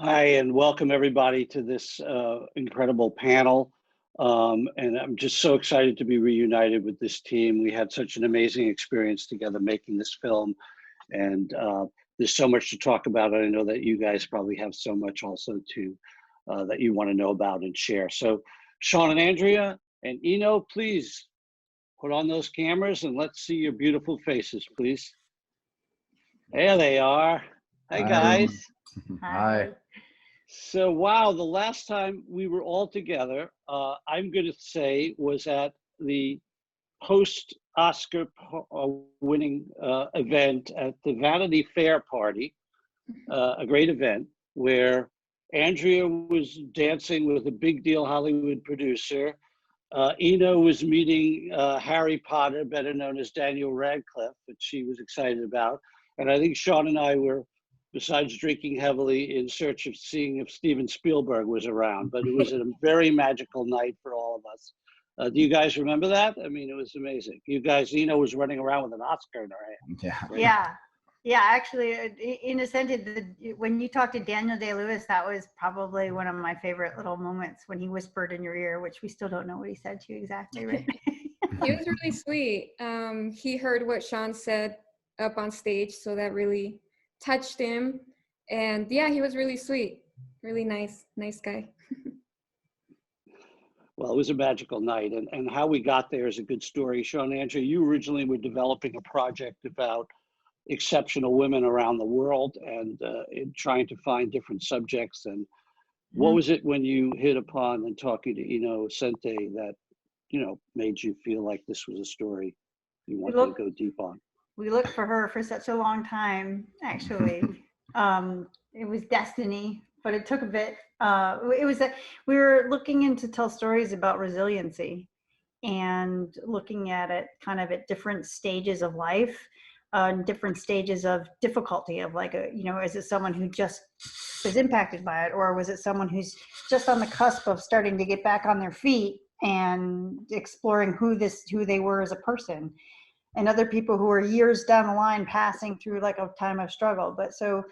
Hi, and welcome everybody to this incredible panel. And I'm just so excited to be reunited with this team. We had such an amazing experience together making this film, and there's so much to talk about. And I know that you guys probably have so much also to that you want to know about and share. So, Sean and Andrea and Eno, please put on those cameras and let's see your beautiful faces, please. There they are. Hi, guys. Hi. So, wow, the last time we were all together, I'm going to say, was at the post-Oscar winning event at the Vanity Fair party, a great event where Andrea was dancing with a big deal Hollywood producer. Eno was meeting Harry Potter, better known as Daniel Radcliffe, which she was excited about. And I think Sean and I were, besides drinking heavily, in search of seeing if Steven Spielberg was around. But it was a very magical night for all of us. Do you guys remember that? I mean, it was amazing. You guys, Eno was running around with an Oscar in her hand. Yeah. Right? Yeah. Actually, Inocente, when you talked to Daniel Day-Lewis, that was probably one of my favorite little moments when he whispered in your ear, which we still don't know what he said to you exactly, right? He was really sweet. He heard what Sean said up on stage, so that really touched him. And yeah, he was really sweet, really nice guy. Well, it was a magical night, and how we got there is a good story. Sean and Andrea, you originally were developing a project about exceptional women around the world and in trying to find different subjects. And what was it when you hit upon and talking to Inocente that, made you feel like this was a story you wanted to go deep on? We looked for her for such a long time, actually. It was destiny, but it took a bit. We were looking in to tell stories about resiliency and looking at it kind of at different stages of life, different stages of difficulty of like, is it someone who just was impacted by it, or was it someone who's just on the cusp of starting to get back on their feet and exploring who they were as a person? And other people who are years down the line passing through like a time of struggle. But so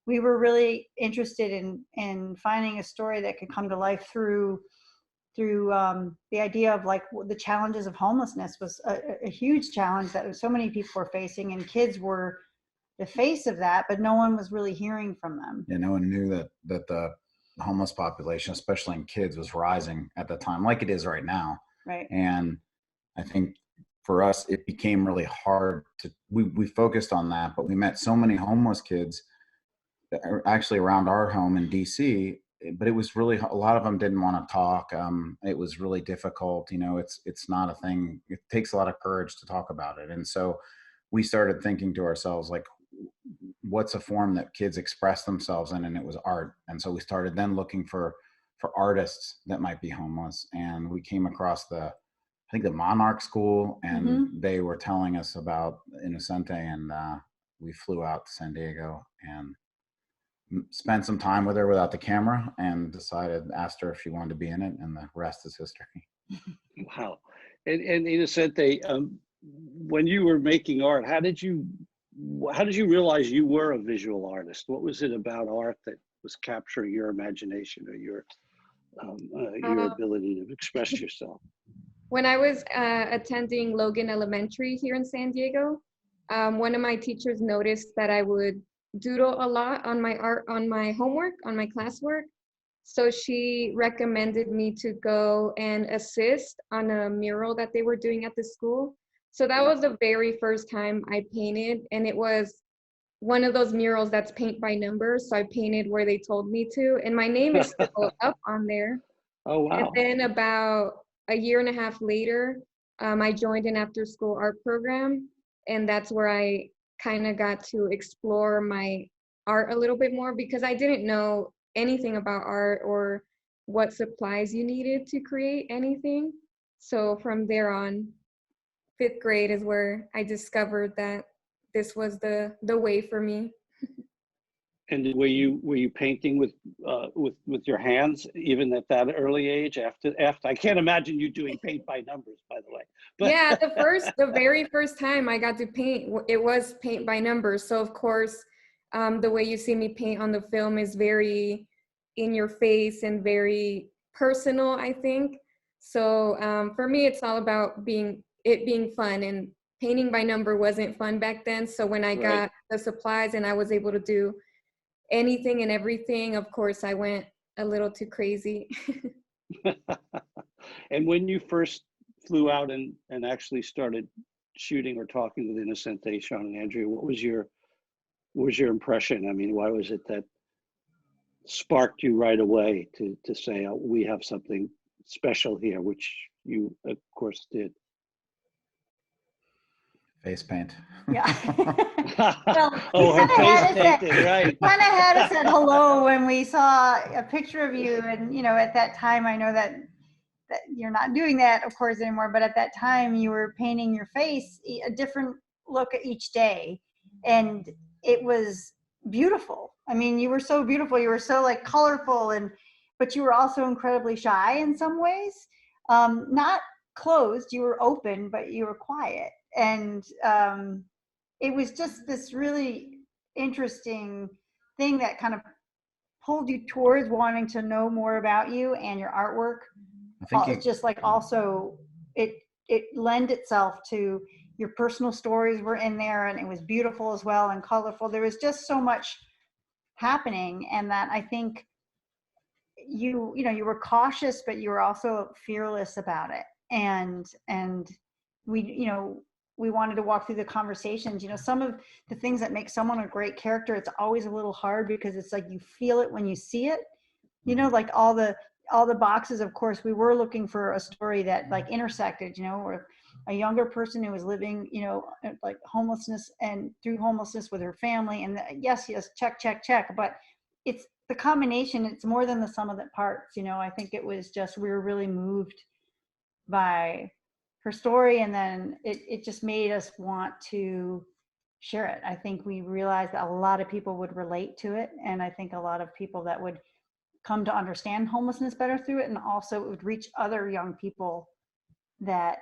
we were really interested in finding a story that could come to life through the idea of like the challenges of homelessness was a huge challenge that so many people were facing, and kids were the face of that, but no one was really hearing from them. Yeah, no one knew that the homeless population, especially in kids, was rising at the time, like it is right now. Right. And I think for us, it became really hard we focused on that, but we met so many homeless kids that are actually around our home in DC, but it was really, a lot of them didn't want to talk. It was really difficult. It's not a thing. It takes a lot of courage to talk about it. And so we started thinking to ourselves, like, what's a form that kids express themselves in? And it was art. And so we started then looking for artists that might be homeless. And we came across the Monarch School, and they were telling us about Inocente, and we flew out to San Diego and spent some time with her without the camera, and asked her if she wanted to be in it, and the rest is history. Wow. And Inocente, when you were making art, how did you realize you were a visual artist? What was it about art that was capturing your imagination or your ability to express yourself? When I was attending Logan Elementary here in San Diego, one of my teachers noticed that I would doodle a lot on my art, on my homework, on my classwork. So she recommended me to go and assist on a mural that they were doing at the school. So that was the very first time I painted, and it was one of those murals that's paint by numbers. So I painted where they told me to, and my name is still up on there. Oh, wow. And then about a year and a half later, I joined an after-school art program, and that's where I kind of got to explore my art a little bit more, because I didn't know anything about art or what supplies you needed to create anything. So from there on, 5th grade is where I discovered that this was the way for me. And were you painting with your hands even at that early age? After I can't imagine you doing paint by numbers, by the way. But yeah, the very first time I got to paint, it was paint by numbers. So of course, the way you see me paint on the film is very in your face and very personal, I think. So for me, it's all about being fun, and painting by number wasn't fun back then. So when I got the supplies and I was able to do anything and everything, of course, I went a little too crazy. And when you first flew out and actually started shooting or talking with Inocente, Sean and Andrea, what was your impression? I mean, why was it that sparked you right away to say, oh, we have something special here, which you of course did? Face paint. Yeah. Well, Oh, her face painted, right. Kind of had us at hello when we saw a picture of you, and at that time, I know that you're not doing that, of course, anymore. But at that time, you were painting your face a different look each day, and it was beautiful. I mean, you were so beautiful. You were so like colorful, but you were also incredibly shy in some ways. Not closed. You were open, but you were quiet. And it was just this really interesting thing that kind of pulled you towards wanting to know more about you and your artwork. I think just like also it lent itself to your personal stories were in there, and it was beautiful as well and colorful. There was just so much happening, and that I think you were cautious, but you were also fearless about it. And we wanted to walk through the conversations. Some of the things that make someone a great character, it's always a little hard because it's like you feel it when you see it. Like all the boxes. Of course, we were looking for a story that like intersected, or a younger person who was living, like homelessness, and through homelessness with her family. And yes, check. But it's the combination. It's more than the sum of the parts. I think it was just, we were really moved by her story, and then it just made us want to share it. I think we realized that a lot of people would relate to it, and I think a lot of people that would come to understand homelessness better through it, and also it would reach other young people that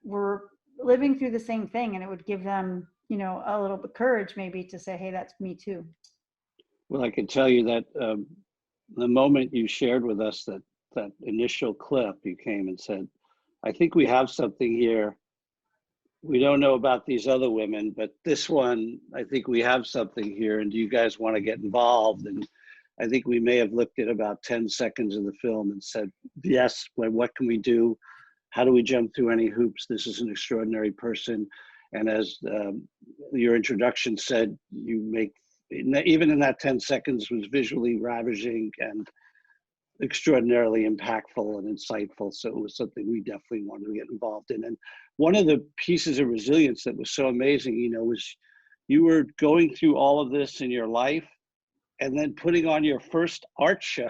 were living through the same thing, and it would give them a little bit of courage maybe to say, hey, that's me too. Well, I can tell you that the moment you shared with us that initial clip, you came and said, I think we have something here. We don't know about these other women, but this one, I think we have something here. And do you guys want to get involved? And I think we may have looked at about 10 seconds of the film and said, yes, what can we do? How do we jump through any hoops? This is an extraordinary person. And as your introduction said, you make, even in that 10 seconds, was visually ravishing and extraordinarily impactful and insightful. So it was something we definitely wanted to get involved in. And one of the pieces of resilience that was so amazing, was you were going through all of this in your life and then putting on your first art show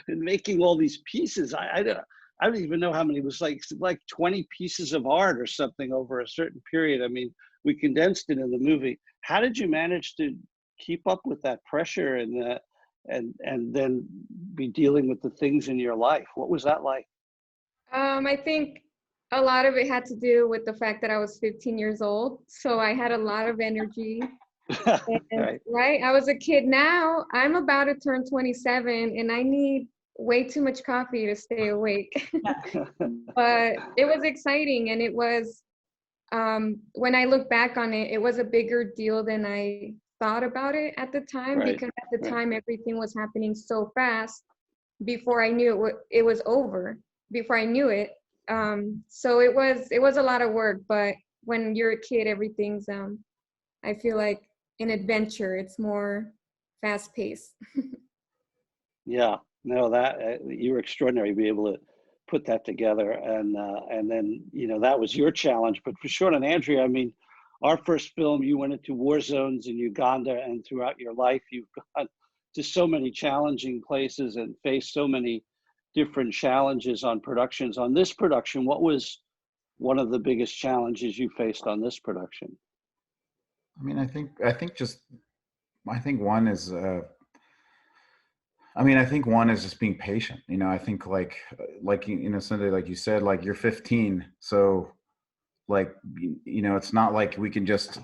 and making all these pieces. I don't even know how many. It was like 20 pieces of art or something over a certain period. I mean, we condensed it in the movie. How did you manage to keep up with that pressure and then be dealing with the things in your life? What was that like? I think a lot of it had to do with the fact that I was 15 years old. So I had a lot of energy. And, right. I was a kid. Now I'm about to turn 27 and I need way too much coffee to stay awake. But it was exciting. And it was, when I look back on it, it was a bigger deal than I thought about it at the time, because at the time everything was happening so fast. Before I knew it was over, before I knew it. So it was a lot of work, but when you're a kid, everything's I feel like an adventure. It's more fast paced. Yeah, no, that you were extraordinary to be able to put that together, and then that was your challenge. But for Sean and Andrea, I mean, our first film, you went into war zones in Uganda, and throughout your life, you've gone to so many challenging places and faced so many different challenges on productions. On this production, what was one of the biggest challenges you faced on this production? I mean, I think one is, I think one is just being patient. I think Sunday, like you said, like you're 15. So it's not like we can just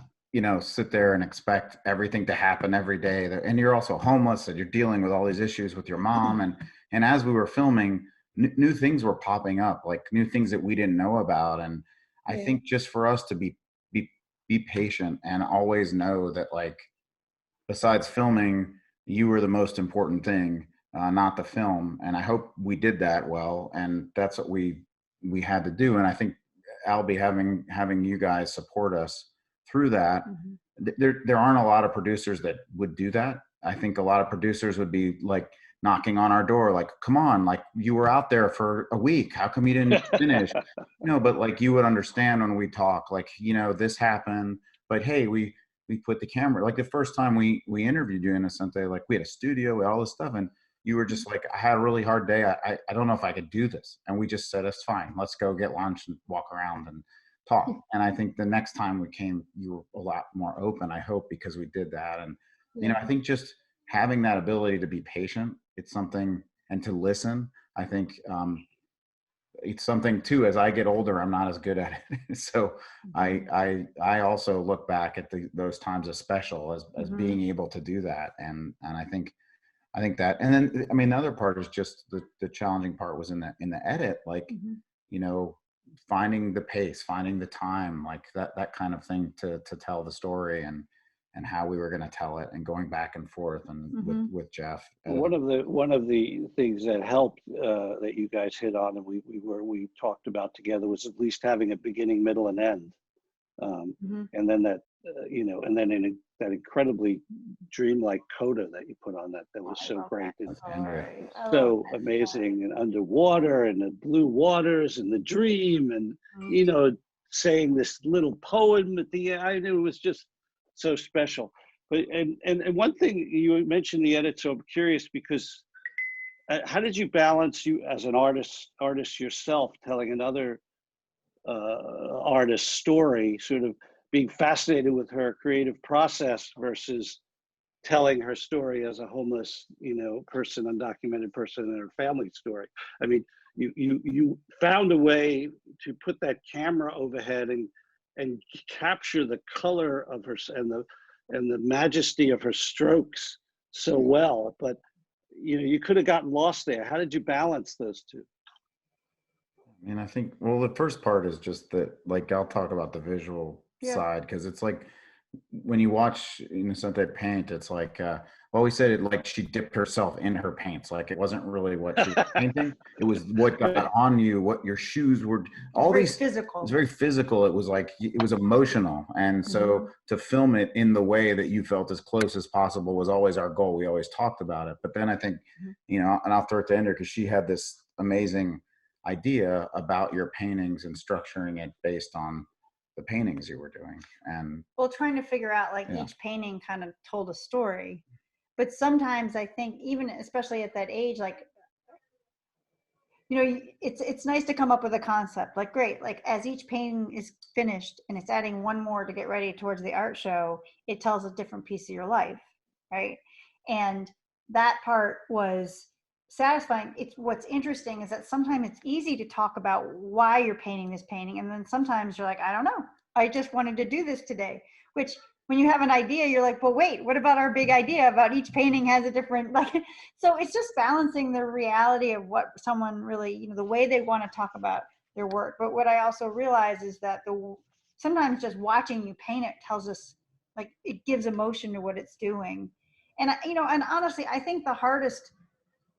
sit there and expect everything to happen every day. And you're also homeless and you're dealing with all these issues with your mom. And as we were filming, new things were popping up, like new things that we didn't know about. And I think just for us to be patient and always know that, like, besides filming, you were the most important thing, not the film. And I hope we did that well. And that's what we had to do. And I think Albie, having you guys support us through that, there aren't a lot of producers that would do that. I think a lot of producers would be like knocking on our door, like, come on, like, you were out there for a week, how come you didn't finish? But like, you would understand when we talk, like, this happened, but hey, we put the camera, like the first time we interviewed you, Inocente, like, we had a studio, we had all this stuff, and you were just like, I had a really hard day, I don't know if I could do this. And we just said, it's fine, let's go get lunch and walk around and talk. And I think the next time we came, you were a lot more open, I hope, because we did that. And I think just having that ability to be patient, it's something, and to listen, I think it's something too, as I get older, I'm not as good at it. So I also look back at those times as special, as being able to do that. And I think that, and then, I mean, the other part is just the challenging part was in the edit, like, finding the pace, finding the time, like that kind of thing to tell the story, and how we were going to tell it, and going back and forth, and with Jeff. One of the things that helped, that you guys hit on, and we talked about together, was at least having a beginning, middle, and end, and then that and then in that incredibly dreamlike coda that you put on that was so great, and so amazing, and underwater, and the blue waters, and the dream, and saying this little poem at the end. I knew it was just so special. But and one thing, you mentioned the edit, so I'm curious, because how did you balance, you as an artist yourself, telling another artist's story, sort of being fascinated with her creative process versus telling her story as a homeless, person, undocumented person, and her family story? I mean, you found a way to put that camera overhead and capture the color of her, and the majesty of her strokes so well, but you could have gotten lost there. How did you balance those two? I mean, I think, well, the first part is just that, like, I'll talk about the visual side, because it's like, when you watch Inocente paint, it's like, well, we said it like she dipped herself in her paints. Like, it wasn't really what she was painting. It was what got on you, what your shoes were, all these physical. It was very physical. It was like, it was emotional. And so to film it in the way that you felt as close as possible was always our goal. We always talked about it. But then I think, and I'll throw it to Andrea, because she had this amazing idea about your paintings and structuring it based on the paintings you were doing. And trying to figure out, like, each painting kind of told a story. But sometimes I think, even especially at that age, like, it's nice to come up with a concept, like, great, like, as each painting is finished and it's adding one more to get ready towards the art show, it tells a different piece of your life, right? And that part was satisfying. What's interesting is that sometimes it's easy to talk about why you're painting this painting, and then sometimes you're like, I don't know, I just wanted to do this today. Which, when you have an idea, you're like, well, wait, what about our big idea about each painting has a different, like, so it's just balancing the reality of what someone really, the way they want to talk about their work. But what I also realize is that sometimes just watching you paint it tells us, like, it gives emotion to what it's doing. And and honestly, I think the hardest,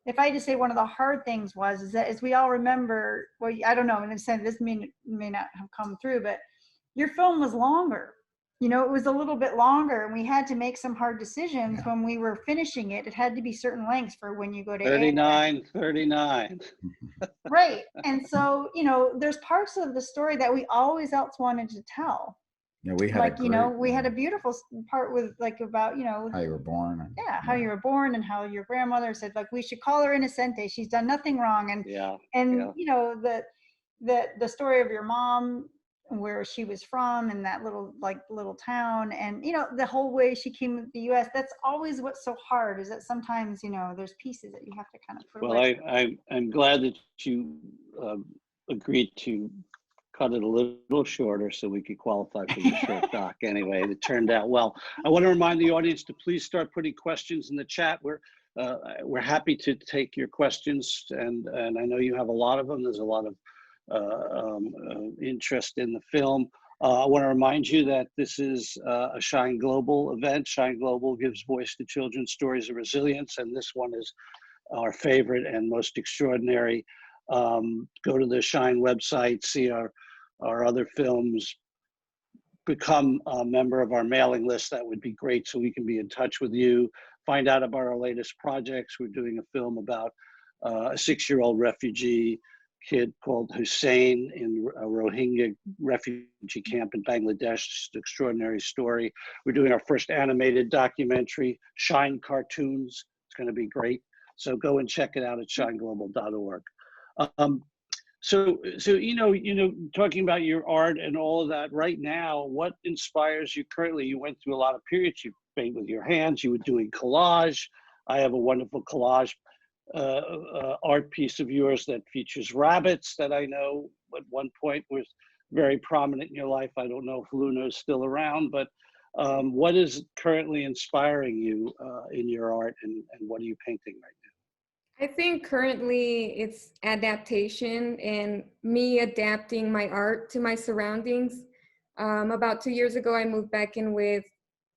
if I just say one of the hard things is that, as we all remember, well, I don't know, in a sense, this may not have come through, but your film was longer. It was a little bit longer, and we had to make some hard decisions when we were finishing it. It had to be certain lengths for when you go to 39. Right. And so, there's parts of the story that we always else wanted to tell. Yeah, we had, like, we had a beautiful part with, like, about, how you were born. How you were born, and how your grandmother said, like, we should call her Inocente. She's done nothing wrong. And the story of your mom, where she was from, and that little town, and the whole way she came to the U.S. That's always what's so hard, is that sometimes there's pieces that you have to kind of put away. I'm glad that you agreed to cut it a little shorter so we could qualify for the short doc anyway. It turned out well. I want to remind the audience to please start putting questions in the chat. We're happy to take your questions, and I know you have a lot of them. There's a lot of interest in the film. I want to remind you that this is a Shine Global event. Shine Global gives voice to children's stories of resilience, and this one is our favorite and most extraordinary. Go to the Shine website, see our other films, become a member of our mailing list. That would be great, so we can be in touch with you. Find out about our latest projects. We're doing a film about a 6-year-old refugee kid called Hussein in a Rohingya refugee camp in Bangladesh. It's an extraordinary story. We're doing our first animated documentary, Shine Cartoons. It's going to be great. So go and check it out at shineglobal.org. So talking about your art and all of that right now, what inspires you currently? You went through a lot of periods. You paint with your hands. You were doing collage. I have a wonderful collage art piece of yours that features rabbits that I know at one point was very prominent in your life. I don't know if Luna is still around, but what is currently inspiring you in your art, and what are you painting right now? I think currently it's adaptation and me adapting my art to my surroundings. About 2 years ago, I moved back in with,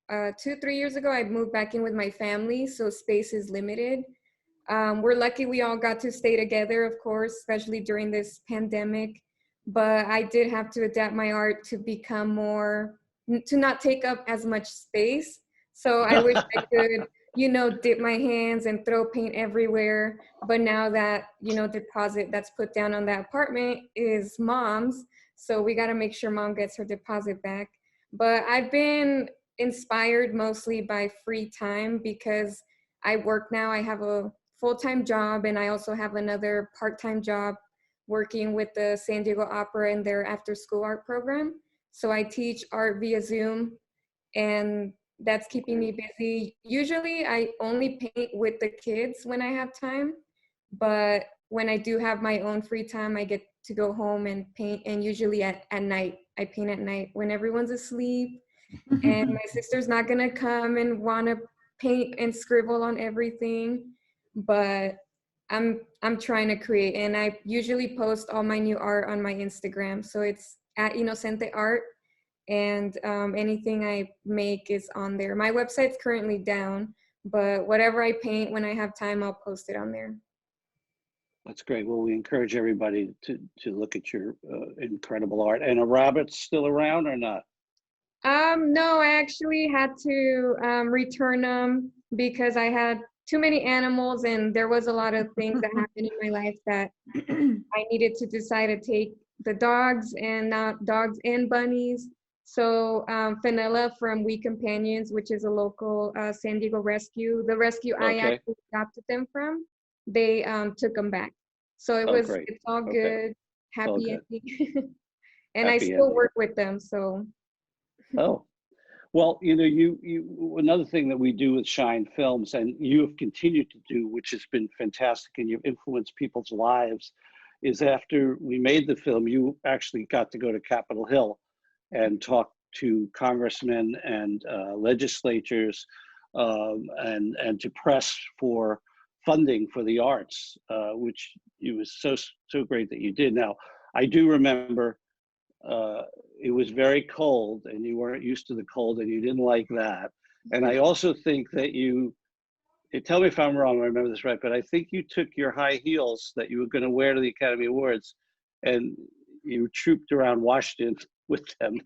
3 years ago, I moved back in with my family, so space is limited. We're lucky we all got to stay together, of course, especially during this pandemic, but I did have to adapt my art to become more, to not take up as much space. So I wish I could, dip my hands and throw paint everywhere. But now that, deposit that's put down on that apartment is mom's. So we got to make sure mom gets her deposit back. But I've been inspired mostly by free time because I work now. I have a full-time job, and I also have another part-time job working with the San Diego Opera and their after-school art program. So I teach art via Zoom, and that's keeping me busy. Usually I only paint with the kids when I have time, but when I do have my own free time, I get to go home and paint, and usually at night. I paint at night when everyone's asleep and my sister's not gonna come and wanna paint and scribble on everything, but I'm trying to create, and I usually post all my new art on my Instagram. So it's at Inocente Art, and anything I make is on there. My website's currently down, but whatever I paint when I have time, I'll post it on there. That's great. Well, we encourage everybody to look at your incredible art. And are rabbits still around or not? No, I actually had to return them because I had too many animals, and there was a lot of things that happened in my life that I needed to decide to take the dogs, and not dogs and bunnies. So Fenella from We Companions, which is a local San Diego rescue, the rescue I actually adopted them from, they took them back. So it's all good, happy ending. And I still work with them, so. Oh, well, you another thing that we do with Shine Films, and you have continued to do, which has been fantastic, and you've influenced people's lives, is after we made the film, you actually got to go to Capitol Hill and talk to congressmen and legislators and to press for funding for the arts, which it was so great that you did. Now, I do remember it was very cold, and you weren't used to the cold, and you didn't like that. And I also think that tell me if I'm wrong, I remember this right, but I think you took your high heels that you were going to wear to the Academy Awards, and you trooped around Washington with them.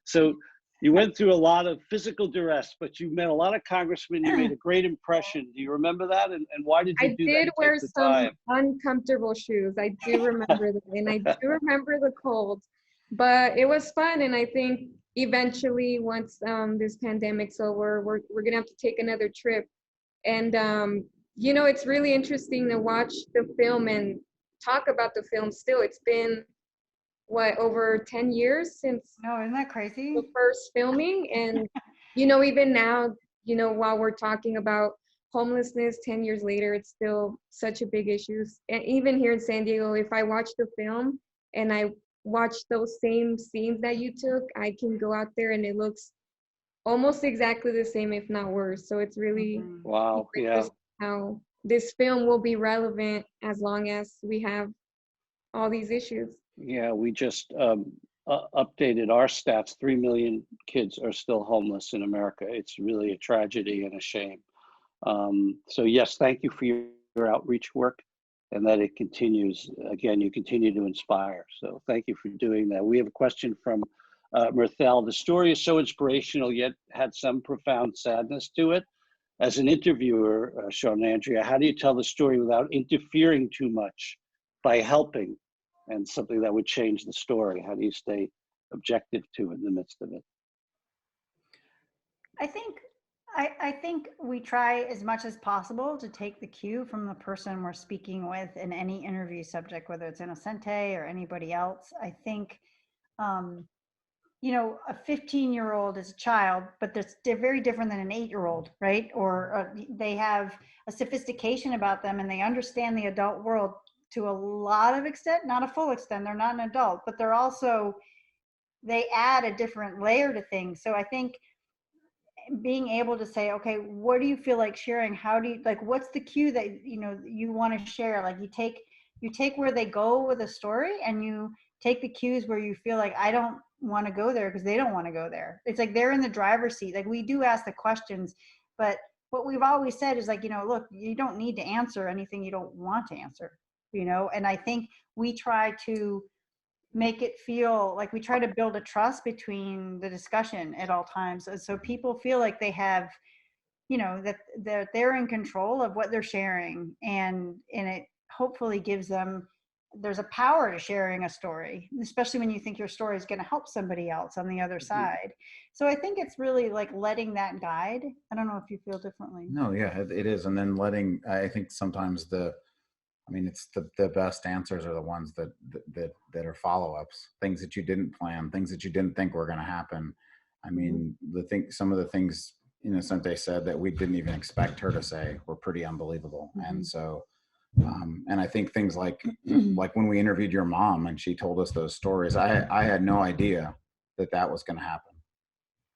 So you went through a lot of physical duress, but you met a lot of congressmen. You made a great impression. Do you remember that? And why did you do that? I did wear some uncomfortable shoes. I do remember that, and I do remember the cold. But it was fun, and I think eventually, once this pandemic's over, we're gonna have to take another trip. And it's really interesting to watch the film and talk about the film. Still, it's been over 10 years since isn't that crazy? the first filming, and even now, while we're talking about homelessness 10 years later, it's still such a big issue. And even here in San Diego, if I watch the film and I watch those same scenes that you took, I can go out there and it looks almost exactly the same, if not worse. So it's really Wow. Yeah. interesting how this film will be relevant as long as we have all these issues. Yeah. We just updated our stats. 3 million kids are still homeless in America. It's really a tragedy and a shame. So yes, thank you for your outreach work, and that it continues. Again, you continue to inspire. So thank you for doing that. We have a question from Mirthel. The story is so inspirational, yet had some profound sadness to it. As an interviewer, Sean and Andrea, how do you tell the story without interfering too much by helping and something that would change the story? How do you stay objective to it in the midst of it? I think we try as much as possible to take the cue from the person we're speaking with in any interview subject, whether it's Inocente or anybody else. I think, you know, a 15-year-old is a child, but they're very different than an 8-year-old, right? Or they have a sophistication about them and they understand the adult world to a lot of extent, not a full extent. They're not an adult, but they're also, they add a different layer to things. So I think being able to say, okay, what do you feel like sharing? How do you, like, what's the cue that, you know, you want to share? Like you take where they go with a story and you take the cues where you feel like, I don't want to go there because they don't want to go there. It's like they're in the driver's seat. Like we do ask the questions, but what we've always said is like, you know, look, you don't need to answer anything you don't want to answer, you know? And I think we try to make it feel like we try to build a trust between the discussion at all times. So people feel like they have, you know, that they're in control of what they're sharing, and it hopefully gives them, there's a power to sharing a story, especially when you think your story is going to help somebody else on the other side. So I think it's really like letting that guide. I don't know if you feel differently. No, yeah, it is. And then I think sometimes it's the best answers are the ones that are follow-ups, things that you didn't plan, things that you didn't think were going to happen. I mean, some of the things, you know, Sante said that we didn't even expect her to say were pretty unbelievable. And so, and I think things like when we interviewed your mom and she told us those stories, I had no idea that was going to happen,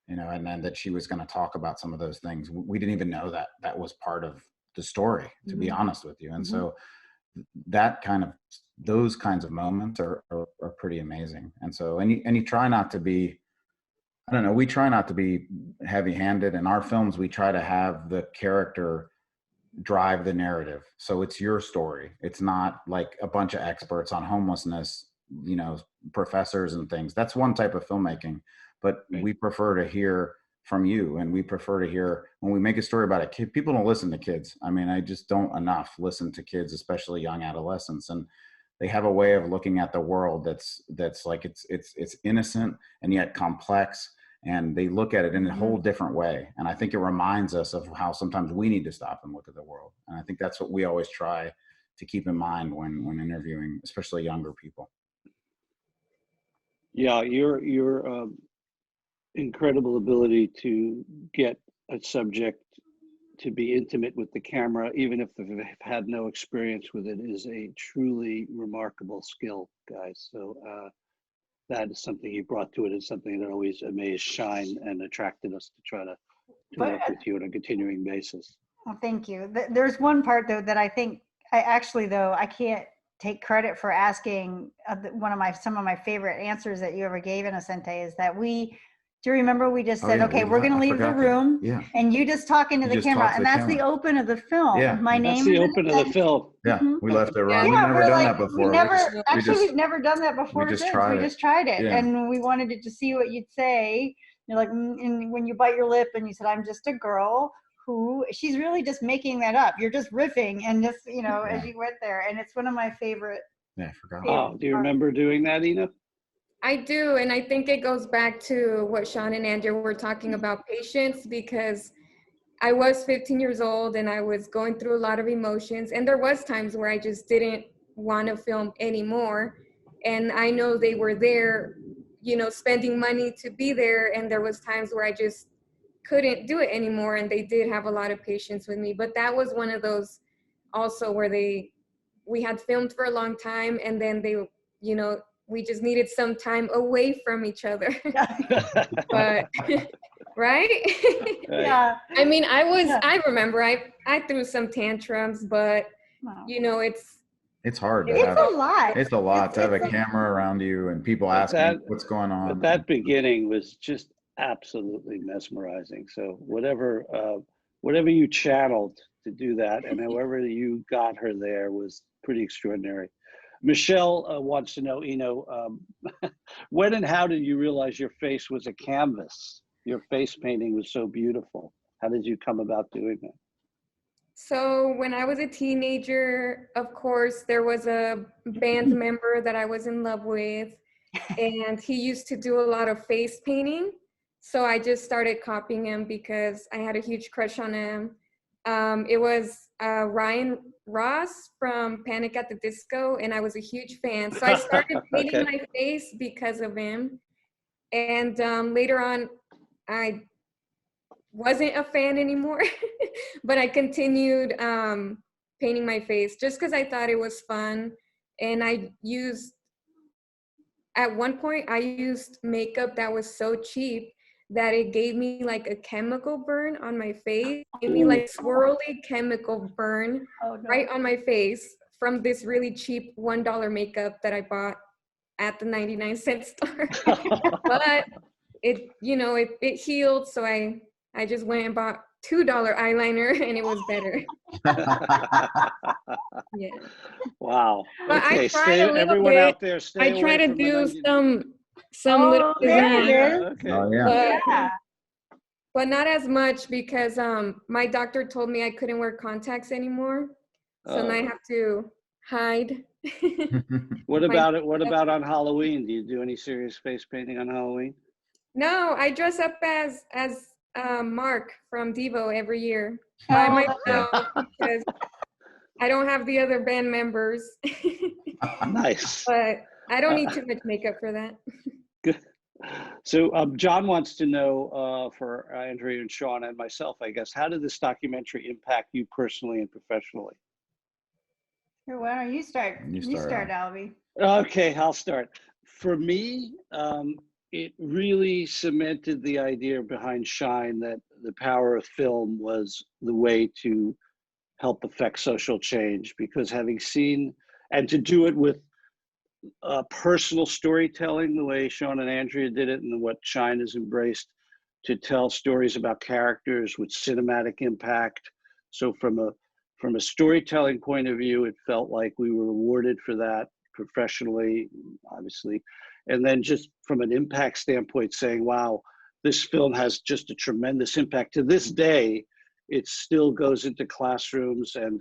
you know, and then that she was going to talk about some of those things. We didn't even know that was part of the story, to be honest with you. And so, those kinds of moments are pretty amazing. And so, and you try not to be, I don't know, we try not to be heavy handed. In our films, we try to have the character drive the narrative. So it's your story. It's not like a bunch of experts on homelessness, you know, professors and things. That's one type of filmmaking, but we prefer to hear from you, and we prefer to hear when we make a story about a kid. People don't listen to kids. I mean, I just don't enough listen to kids, especially young adolescents, and they have a way of looking at the world that's like it's innocent and yet complex, and they look at it in a whole different way. And I think it reminds us of how sometimes we need to stop and look at the world. And I think that's what we always try to keep in mind when interviewing, especially younger people. Yeah, your incredible ability to get a subject to be intimate with the camera, even if they've had no experience with it, is a truly remarkable skill, guys. So that is something you brought to it, is something that always amazed, shine, and attracted us to try to work with you on a continuing basis. Well, thank you. There's one part though that I think I can't take credit for asking. Some of my favorite answers that you ever gave, Inocente, is that do you remember we just said, okay, we're going to leave the room, and you just talk into the camera, and that's the open of the film. Yeah, my name. That's the open of the film. Yeah, we left it wrong. Yeah, We've never done that before. We've never done that before. We just tried it, and we wanted to see what you'd say. You're like, and when you bite your lip, and you said, "I'm just a girl." She's really just making that up. You're just riffing, and just, you know, as you went there, and it's one of my favorite. Yeah, I forgot. Oh, do you remember doing that, Ina? I do, and I think it goes back to what Sean and Andrea were talking about, patience, because I was 15 years old and I was going through a lot of emotions, and there was times where I just didn't want to film anymore, and I know they were there, you know, spending money to be there, and there was times where I just couldn't do it anymore, and they did have a lot of patience with me. But that was one of those also where we had filmed for a long time, and then they, you know, we just needed some time away from each other. But right? Yeah. I mean, I remember I threw some tantrums, but Wow. you know, It's hard to It's have, a lot. it's a lot to have a It's camera around you and people But asking that, what's going on. but that beginning was just absolutely mesmerizing. So whatever you channeled to do that, and however you got her there was pretty extraordinary. Michelle wants to know, when and how did you realize your face was a canvas? Your face painting was so beautiful. How did you come about doing that? So when I was a teenager, of course, there was a band member that I was in love with, and he used to do a lot of face painting. So I just started copying him because I had a huge crush on him. It was Ryan Ross from Panic at the Disco, and I was a huge fan. So I started painting my face because of him. And later on, I wasn't a fan anymore, but I continued painting my face just because I thought it was fun. And at one point, I used makeup that was so cheap that it gave me like a chemical burn on my face. It gave me like swirly chemical burn right on my face from this really cheap $1 makeup that I bought at the 99-cent store. But it healed, so I just went and bought $2 eyeliner, and it was better. Yeah. Wow. But Okay, I tried a little everyone bit. out there, stay I try away to from the do 90. some little there it design, is. Okay. Oh yeah. Yeah. but not as much because my doctor told me I couldn't wear contacts anymore. So now I have to hide. What my about it? What about on Halloween? Do you do any serious face painting on Halloween? No, I dress up as Mark from Devo every year by myself because I don't have the other band members. Nice. But I don't need too much makeup for that. Good. So John wants to know for Andrea and Sean and myself, I guess, how did this documentary impact you personally and professionally? Here, why don't you start? You start, Albie. Okay, I'll start. For me, it really cemented the idea behind Shine that the power of film was the way to help affect social change, because having seen, and to do it with personal storytelling, the way Sean and Andrea did it, and what Shine has embraced, to tell stories about characters with cinematic impact. So from a storytelling point of view, it felt like we were rewarded for that professionally, obviously. And then just from an impact standpoint, saying, wow, this film has just a tremendous impact. To this day, it still goes into classrooms, and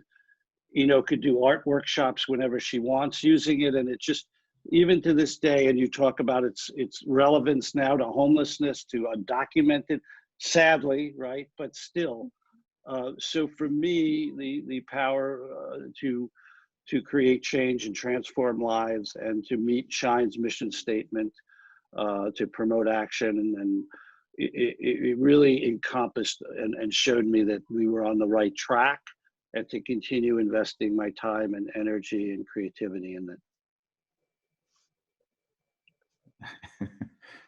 could do art workshops whenever she wants using it. And it just, even to this day, and you talk about its relevance now to homelessness, to undocumented, sadly, right? But still. So for me, the power to create change and transform lives, and to meet Shine's mission statement, to promote action, and it really encompassed and showed me that we were on the right track, and to continue investing my time and energy and creativity in it. I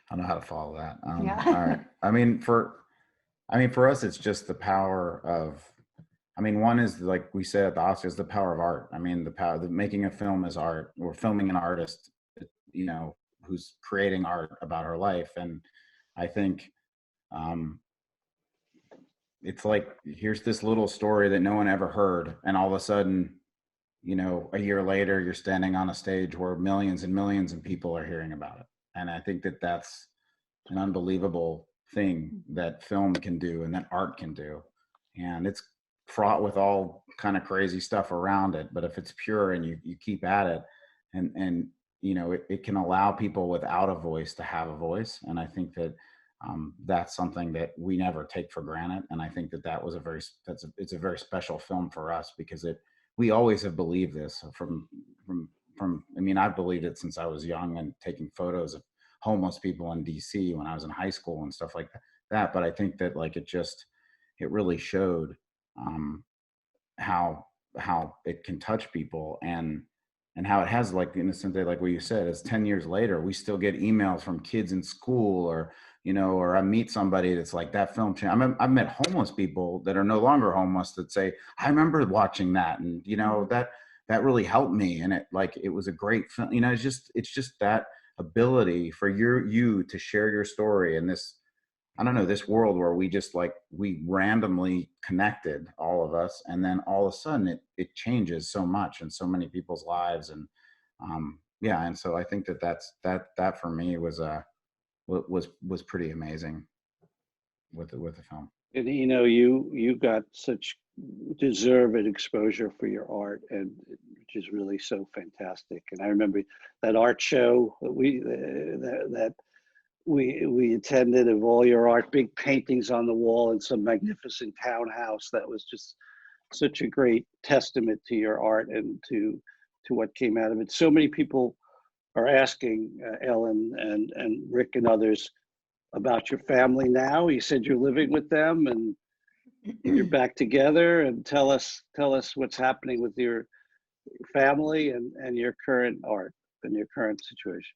don't know how to follow that. Yeah. All right. I mean, for us, it's just the power of, one is, like we said at the Oscars, the power of art. The power of making a film is art. We're filming an artist, who's creating art about her life. And I think it's like, here's this little story that no one ever heard. And all of a sudden, a year later, you're standing on a stage where millions and millions of people are hearing about it. And I think that that's an unbelievable thing that film can do and that art can do. And it's fraught with all kind of crazy stuff around it. But if it's pure and you keep at it, and it can allow people without a voice to have a voice. And I think that that's something that we never take for granted. And I think that was it's a very special film for us, because we always have believed this from I've believed it since I was young, and taking photos of homeless people in DC when I was in high school and stuff like that. But I think that it really showed how it can touch people. And and how it has, like Inocente, like what you said, is 10 years later, we still get emails from kids in school, or, you know, or I meet somebody that's like, that film changed. I've met homeless people that are no longer homeless that say, I remember watching that. And, you know, that really helped me. And it was a great film. You know, it's just that ability for you to share your story in this, I don't know, this world where we just like, we randomly connected, all of us, and then all of a sudden it changes so much in so many people's lives. And yeah, and so I think that for me was pretty amazing with the film. And you know, you got such deserved exposure for your art, and which is really so fantastic. And I remember that art show that we attended, of all your art, big paintings on the wall in some magnificent townhouse. That was just such a great testament to your art and to what came out of it. So many people are asking Ellen and Rick and others about your family now. You said you're living with them and you're back together, and tell us what's happening with your family and your current art and your current situation.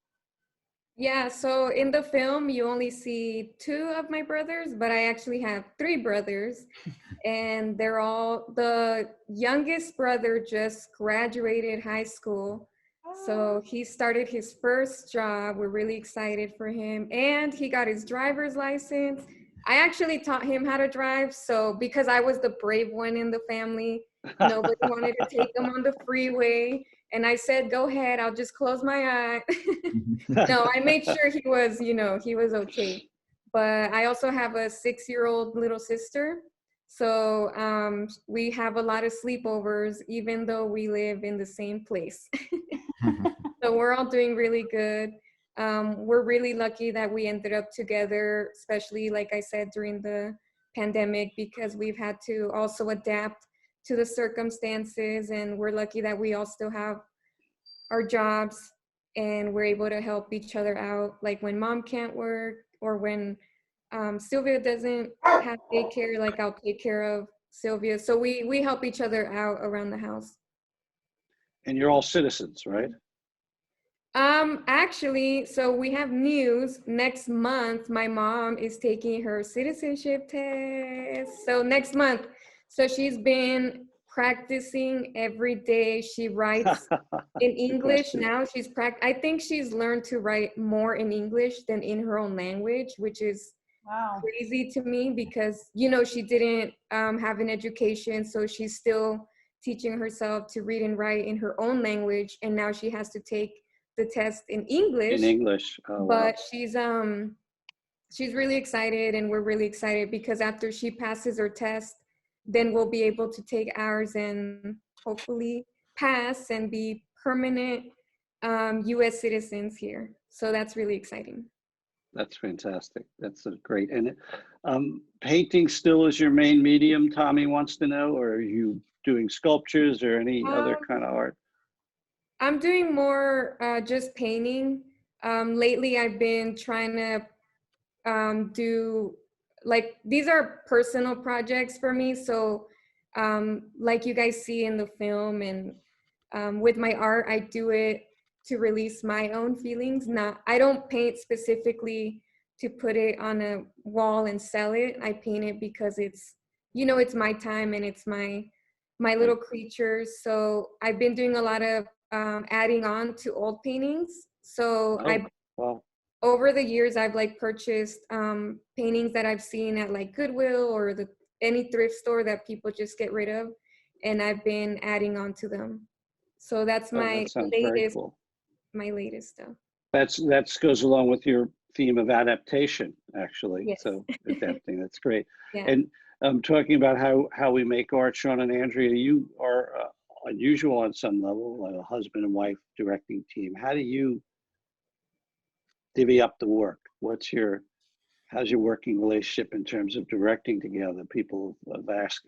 Yeah, so in the film, you only see two of my brothers, but I actually have three brothers. And the youngest brother just graduated high school. So he started his first job. We're really excited for him. And he got his driver's license. I actually taught him how to drive. So because I was the brave one in the family, nobody wanted to take him on the freeway. And I said, go ahead, I'll just close my eye. No, I made sure he was okay. But I also have a 6-year-old little sister. So we have a lot of sleepovers, even though we live in the same place. So we're all doing really good. We're really lucky that we ended up together, especially, like I said, during the pandemic, because we've had to also adapt to the circumstances. And we're lucky that we all still have our jobs and we're able to help each other out. Like when mom can't work, or when Sylvia doesn't have daycare, like I'll take care of Sylvia. So we help each other out around the house. And you're all citizens, right? Actually, so we have news. Next month, my mom is taking her citizenship test. So next month, so she's been practicing every day. She writes in English now. I think she's learned to write more in English than in her own language, which is Wow. crazy to me, because she didn't have an education, so she's still teaching herself to read and write in her own language, and now she has to take the test in English. In English. Oh, but wow. she's really excited, and we're really excited because after she passes her test, then we'll be able to take ours and hopefully pass and be permanent US citizens here. So that's really exciting. That's fantastic. That's great. And painting still is your main medium, Tommy wants to know, or are you doing sculptures or any other kind of art? I'm doing more just painting. Lately, I've been trying to do, like, these are personal projects for me. So like you guys see in the film, and with my art, I do it to release my own feelings. I don't paint specifically to put it on a wall and sell it. I paint it because it's my time, and it's my little creatures. So I've been doing a lot of adding on to old paintings. So Wow. over the years, I've like purchased paintings that I've seen at like Goodwill or any thrift store that people just get rid of, and I've been adding on to them. So that's my That sounds very cool. My latest stuff. That goes along with your theme of adaptation, actually. Yes. So adapting, that's great. Yeah. And talking about how we make art, Sean and Andrea, you are unusual on some level, like a husband and wife directing team. How do you divvy up the work? How's your working relationship in terms of directing together? People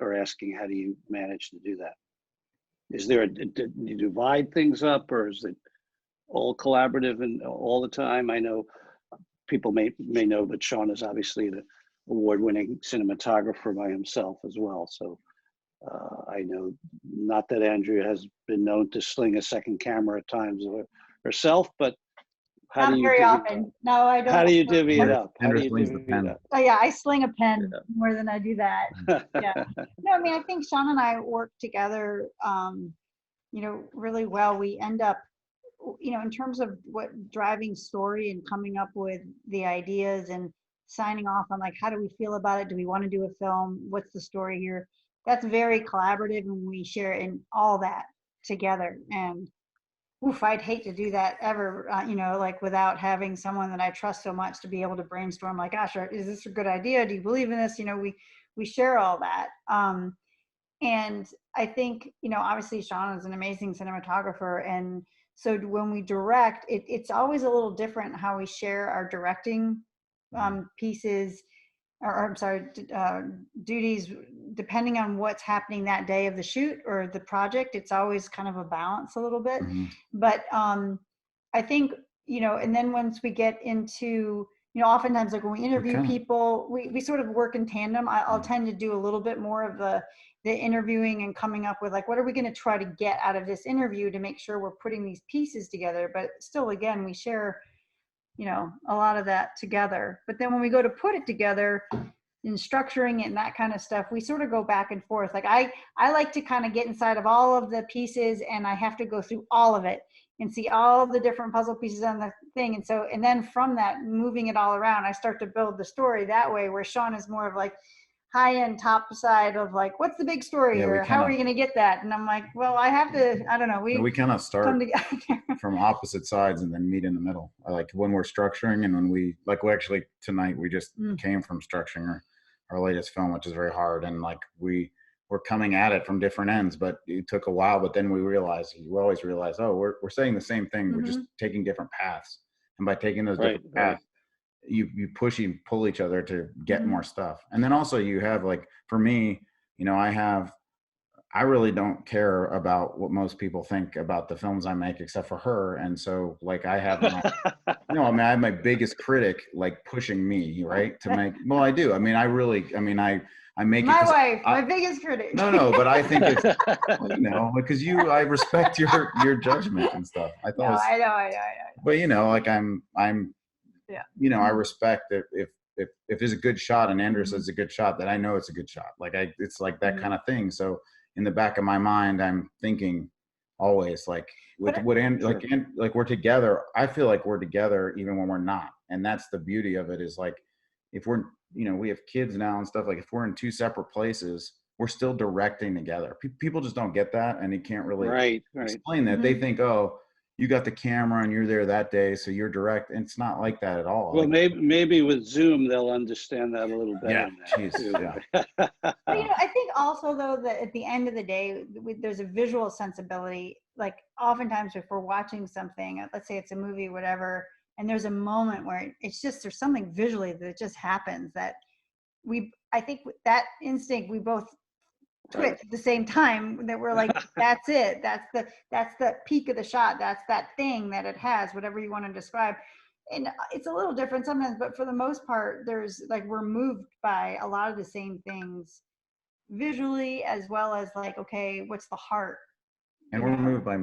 are asking, how do you manage to do that? Is there do you divide things up, or is it all collaborative and all the time? I know people may know, but Sean is obviously the award-winning cinematographer by himself as well. So I know not that Andrea has been known to sling a second camera at times herself, but how Not do you very divvy often. No, I don't. How do you divvy it up? How do Andreas you slings the divvy it pen. up? Oh yeah, I sling a pen more than I do that. Yeah. No, I mean, I think Sean and I work together, really well. We end up, in terms of what driving story and coming up with the ideas and signing off on like, how do we feel about it? Do we want to do a film? What's the story here? That's very collaborative, and we share in all that together. And oof, I'd hate to do that ever, like without having someone that I trust so much to be able to brainstorm like, gosh, is this a good idea? Do you believe in this? We share all that. And I think, obviously Sean is an amazing cinematographer. And so when we direct, it's always a little different how we share our directing pieces, or I'm sorry, duties, depending on what's happening that day of the shoot or the project. It's always kind of a balance a little bit. Mm-hmm. But I think, and then once we get into, oftentimes like when we interview people, we sort of work in tandem. I'll tend to do a little bit more of the interviewing and coming up with like, what are we going to try to get out of this interview to make sure we're putting these pieces together. But still, again, we share a lot of that together. But then when we go to put it together and structuring it and that kind of stuff, we sort of go back and forth. Like I like to kind of get inside of all of the pieces, and I have to go through all of it and see all of the different puzzle pieces on the thing. And then from that, moving it all around, I start to build the story that way, where Sean is more of like high-end top side of like, what's the big story here? How are you going to get that? And I'm like, well, I have to, I don't know. We kind of start from opposite sides and then meet in the middle. Like when we're structuring, and when we actually tonight, we just came from structuring our latest film, which is very hard. And like we're coming at it from different ends, but it took a while. But then we always realize, oh, we're saying the same thing. We're just taking different paths. And by taking those different paths, you push and pull each other to get more stuff. And then also you have, like, for me, I really don't care about what most people think about the films I make, except for her. And so like I have I have my biggest critic like pushing me, right, to make, well, I do. I make my it. wife, my biggest critic. No, but I think it's, because I respect your judgment and stuff. I thought. I know. But like I'm I respect that if there's a good shot and Andreas says it's a good shot, that I know it's a good shot. Like it's like that kind of thing. So in the back of my mind, I'm thinking always like like we're together. I feel like we're together even when we're not. And that's the beauty of it, is like, if we're, we have kids now and stuff, like if we're in two separate places, we're still directing together. People just don't get that. And they can't really explain that. They think, oh, you got the camera and you're there that day, so you're direct. And it's not like that at all. Well, maybe with Zoom, they'll understand that a little better. But, I think also, though, that at the end of the day, there's a visual sensibility. Like oftentimes if we're watching something, let's say it's a movie, whatever, and there's a moment where it's just, there's something visually that just happens that I think that instinct, we both twitch at the same time, that we're like, that's it. That's the peak of the shot. That's that thing that it has, whatever you want to describe. And it's a little different sometimes, but for the most part, there's like, we're moved by a lot of the same things visually, as well as like, okay, what's the heart? And we're moved by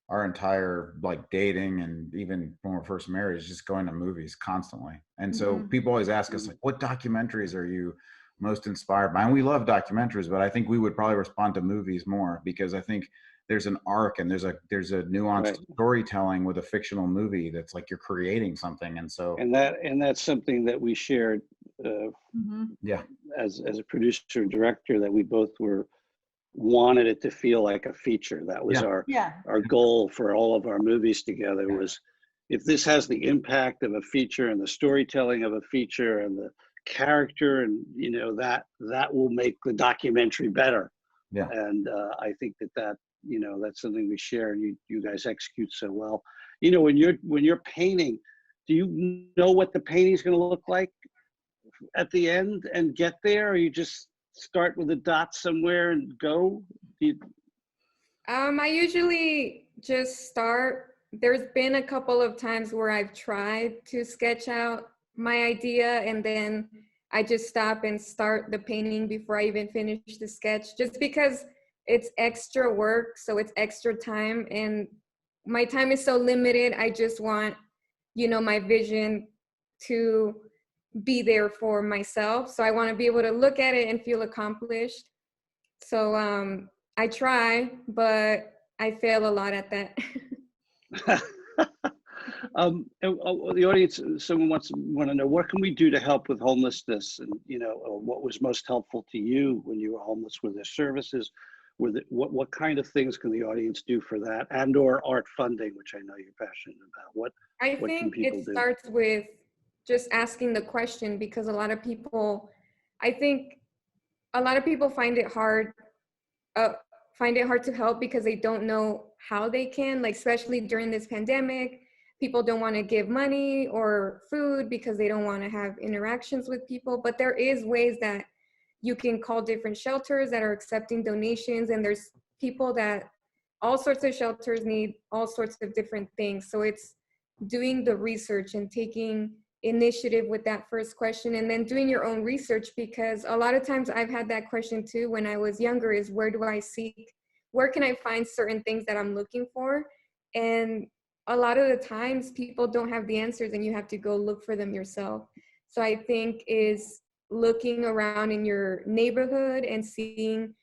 our entire like dating, and even when we're first married, is just going to movies constantly. And so people always ask us like, what documentaries are you most inspired by? And we love documentaries, but I think we would probably respond to movies more, because I think there's an arc and there's a nuanced storytelling with a fictional movie that's like you're creating something. And so and that's something that we shared as a producer and director, that we both wanted it to feel like a feature. That was our goal for all of our movies together, was if this has the impact of a feature and the storytelling of a feature and the character, and that will make the documentary better. And I think that that's something we share, and you guys execute so well. When you're painting, do you know what the painting's going to look like at the end and get there, or you just start with a dot somewhere and go? I usually just start. There's been a couple of times where I've tried to sketch out my idea, and then I just stop and start the painting before I even finish the sketch, just because it's extra work, so it's extra time, and my time is so limited. I just want, my vision to be there for myself. So I want to be able to look at it and feel accomplished. So I try, but I fail a lot at that. The audience, someone want to know, what can we do to help with homelessness? And, what was most helpful to you when you were homeless? Were there services? What kind of things can the audience do for that, and or art funding, which I know you're passionate about? What think can people it do? starts with just asking the question, because I think a lot of people find it hard to help because they don't know how they can, like, especially during this pandemic. People don't want to give money or food because they don't want to have interactions with people, but there is ways that you can call different shelters that are accepting donations, and there's people that all sorts of shelters need all sorts of different things. So it's doing the research and taking initiative with that first question, and then doing your own research, because a lot of times I've had that question too when I was younger, is where can I find certain things that I'm looking for? And a lot of the times people don't have the answers, and you have to go look for them yourself. So I think is looking around in your neighborhood and seeing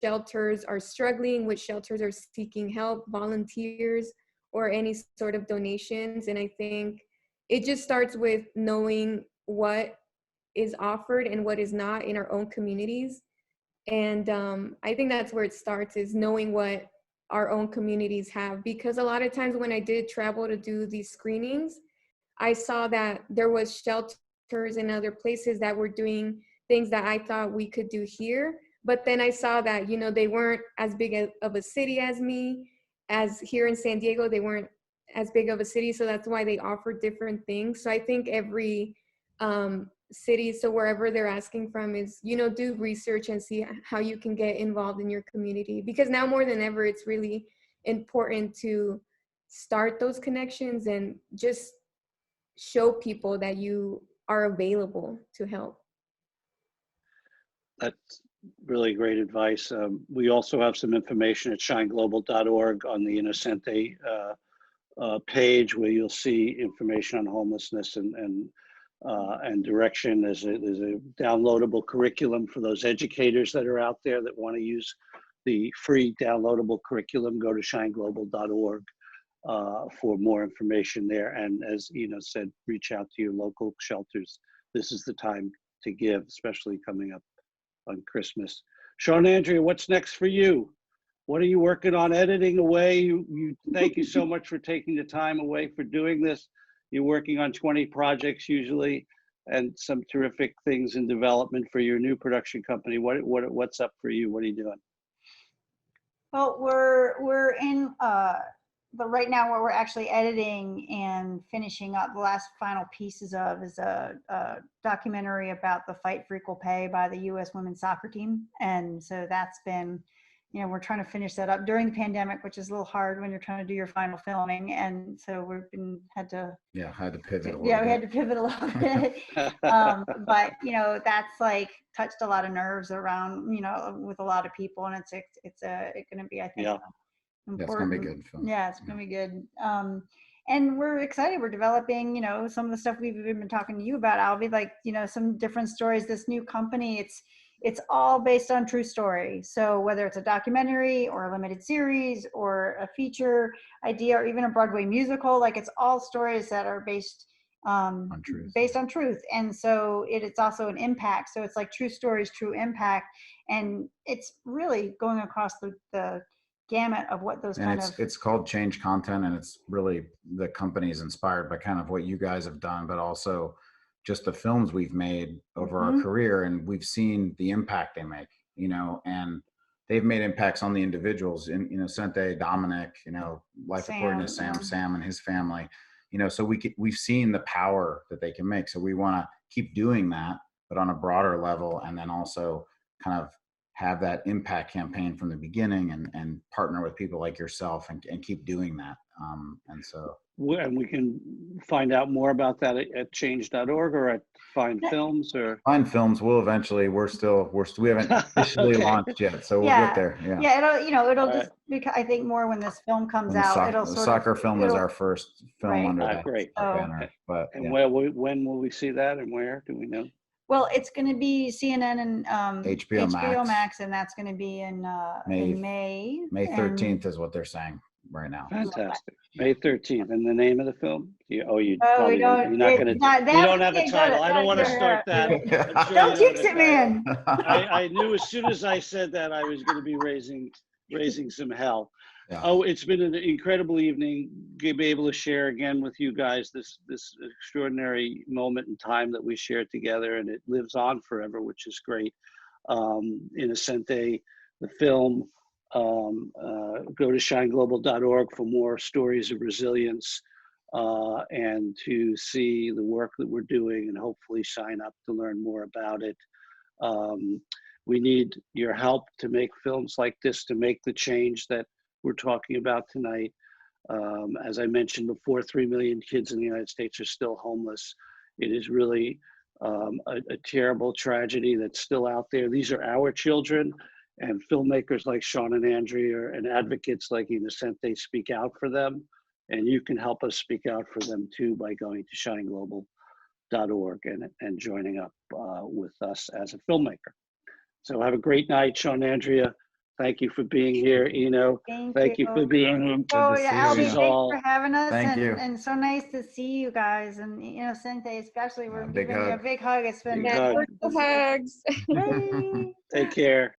shelters are struggling, which shelters are seeking help, volunteers, or any sort of donations. And I think it just starts with knowing what is offered and what is not in our own communities. And I think that's where it starts, is knowing what our own communities have. Because a lot of times when I did travel to do these screenings, I saw that there was shelters in other places that were doing things that I thought we could do here. But then I saw that, they weren't as big of a city as me. As here in San Diego, they weren't as big of a city. So that's why they offer different things. So I think every city, so wherever they're asking from, is, do research and see how you can get involved in your community. Because now more than ever, it's really important to start those connections and just show people that you are available to help. That's really great advice. We also have some information at shineglobal.org on the Inocente page, where you'll see information on homelessness and direction. There's a downloadable curriculum for those educators that are out there that want to use the free downloadable curriculum. Go to shineglobal.org for more information there. And as Ina said, reach out to your local shelters. This is the time to give, especially coming up on Christmas. Sean, Andrea, what's next for you? What are you working on? Editing away. You thank you so much for taking the time away for doing this. You're working on 20 projects usually, and some terrific things in development for your new production company. What's up for you? What are you doing? Well, we're in but right now what we're actually editing and finishing up the last final pieces of is a documentary about the fight for equal pay by the U.S. women's soccer team. And so that's been, we're trying to finish that up during the pandemic, which is a little hard when you're trying to do your final filming. And so had to pivot a little bit. We had to pivot a little bit. But that's like touched a lot of nerves around, with a lot of people, and it's going to be, I think, important. It's going to be good film. Yeah, it's going to be good. And we're excited. We're developing, some of the stuff we've even been talking to you about, Albie, like, some different stories. This new company, it's all based on true story. So whether it's a documentary or a limited series or a feature idea or even a Broadway musical, like, it's all stories that are based on truth. And so it's also an impact. So it's like true stories, true impact. And it's really going across the gamut of what those it's called Change Content, and it's really, the company is inspired by kind of what you guys have done, but also just the films we've made over our career, and we've seen the impact they make, and they've made impacts on the individuals in Inocente, Dominic, Life Sam, According to Sam and his family, so we've seen the power that they can make. So we want to keep doing that, but on a broader level, and then also kind of have that impact campaign from the beginning and partner with people like yourself and keep doing that. And so And we can find out more about that at change.org or at Find Films or Find Films will eventually, we haven't officially Okay. launched yet, so we'll get there. Yeah. Yeah, it'll All just because I think more when this film comes And out, it'll the sort soccer of film is it'll- our first film right. under Ah, that great. banner. But And yeah. when will we see that and where? Do we know? Well, it's going to be CNN and HBO Max. and that's going to be in May- May. May and- 13th is what they're saying right now. Fantastic. May 13th. And the name of the film? You we probably, don't. you're not going to, it's not- you that don't we have a can't go title. I don't want to go start that. I'm sure Don't you know jinx the it, title. man. I knew as soon as I said that I was going to be raising some hell. Yeah. Oh, it's been an incredible evening to be able to share again with you guys this extraordinary moment in time that we shared together, and it lives on forever, which is great. Inocente, the film. Go to shineglobal.org for more stories of resilience and to see the work that we're doing, and hopefully sign up to learn more about it. We need your help to make films like this, to make the change that we're talking about tonight. As I mentioned before, 3 million kids in the United States are still homeless. It is really a terrible tragedy that's still out there. These are our children, and filmmakers like Sean and Andrea and advocates like Inocente speak out for them. And you can help us speak out for them too by going to shineglobal.org and joining up with us as a filmmaker. So have a great night, Sean and Andrea. Thank you for being here. Eno, thank you for being here. Oh, to yeah, see Albie, you. thanks for having us. Thank you. And so nice to see you guys. And Inocente, especially, we're Big giving you a hug. big hug. It's been Big hug. Hugs. Bye. Take care.